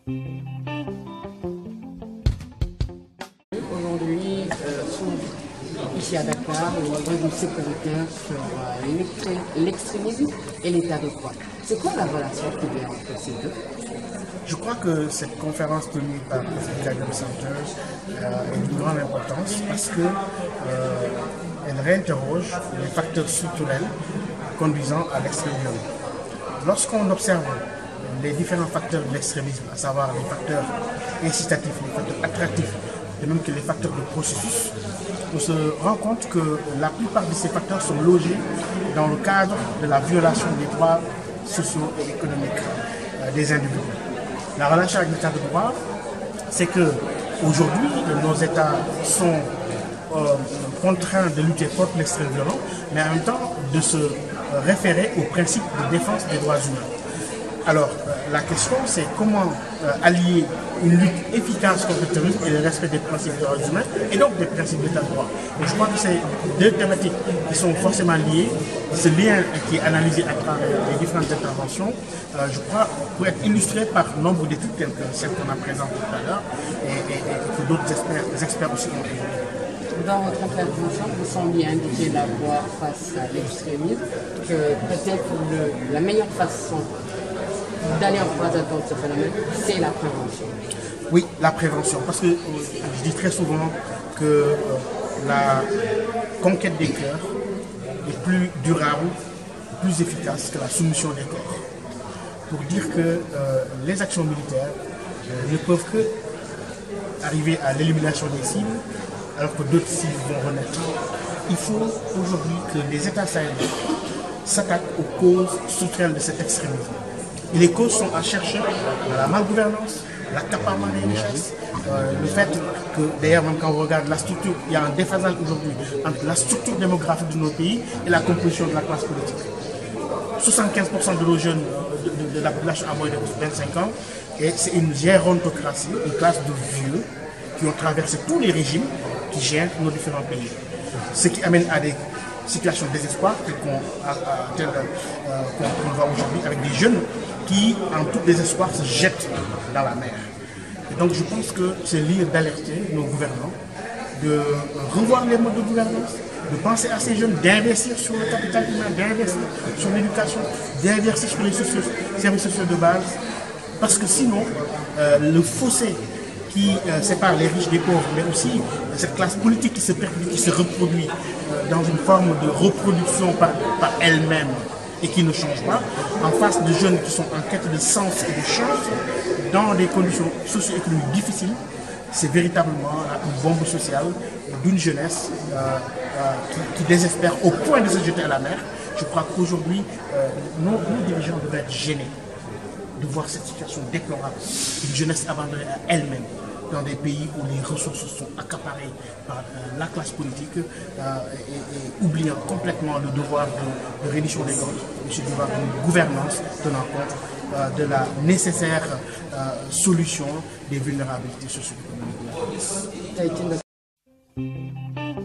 Aujourd'hui, ici à Dakar, on est revenu sécuritaire sur l'extrémisme et l'état de droit. C'est quoi la relation qu'il y a entre ces deux? Je crois que cette conférence tenue par le Freedom Center est d'une grande importance parce qu'elle réinterroge les facteurs structurels conduisant à l'extrême violence. Lorsqu'on observe les différents facteurs de l'extrémisme, à savoir les facteurs incitatifs, les facteurs attractifs, de même que les facteurs de processus, on se rend compte que la plupart de ces facteurs sont logés dans le cadre de la violation des droits sociaux et économiques des individus. La relation avec l'état de droit, c'est que aujourd'hui nos États sont contraints de lutter contre l'extrême violence, mais en même temps de se référer au principe de défense des droits humains. Alors, la question, c'est comment allier une lutte efficace contre le terrorisme et le respect des principes des droits humains et donc des principes d'état de droit. Et je crois que c'est deux thématiques qui sont forcément liées. Ce lien qui est analysé à travers les différentes interventions, je crois, pour être illustré par nombre d'études telles que celles qu'on a présentées tout à l'heure et que d'autres experts aussi ont évoquées. Dans votre intervention, vous semblez indiquer la voie face à l'extrémisme, que peut-être la meilleure façon d'aller en phase avec ce phénomène, c'est la prévention. Oui, la prévention, parce que je dis très souvent que la conquête des cœurs est plus durable, plus efficace que la soumission des corps. Pour dire que les actions militaires ne peuvent que arriver à l'élimination des cibles, alors que d'autres cibles vont renaître. Il faut aujourd'hui que les États sahéliens s'attaquent aux causes structurelles de cet extrémisme. Et les causes sont à chercher dans la malgouvernance, l'accaparement des richesses, le fait que, d'ailleurs, même quand on regarde la structure, il y a un déphasage aujourd'hui entre la structure démographique de nos pays et la composition de la classe politique. 75% de nos jeunes, de la population à moins de 25 ans, et c'est une gérontocratie, une classe de vieux qui ont traversé tous les régimes qui gèrent nos différents pays. Ce qui amène à des situation de désespoir qu'on voit aujourd'hui avec des jeunes qui, en tout désespoir, se jettent dans la mer. Et donc je pense que c'est l'heure d'alerter nos gouvernants, de revoir les modes de gouvernance, de penser à ces jeunes, d'investir sur le capital humain, d'investir sur l'éducation, d'investir sur les services sociaux de base, parce que sinon, le fossé qui sépare les riches des pauvres, mais aussi cette classe politique qui se perpétue, qui se reproduit dans une forme de reproduction par elle-même et qui ne change pas, en face de jeunes qui sont en quête de sens et de chance, dans des conditions socio-économiques difficiles, c'est véritablement une bombe sociale d'une jeunesse qui désespère au point de se jeter à la mer. Je crois qu'aujourd'hui, nos dirigeants devraient être gênés de voir cette situation déplorable, une jeunesse abandonnée à elle-même dans des pays où les ressources sont accaparées par la classe politique et oubliant complètement le devoir de reddition des comptes, le devoir de gouvernance tenant compte de la nécessaire solution des vulnérabilités socio-économiques de la police.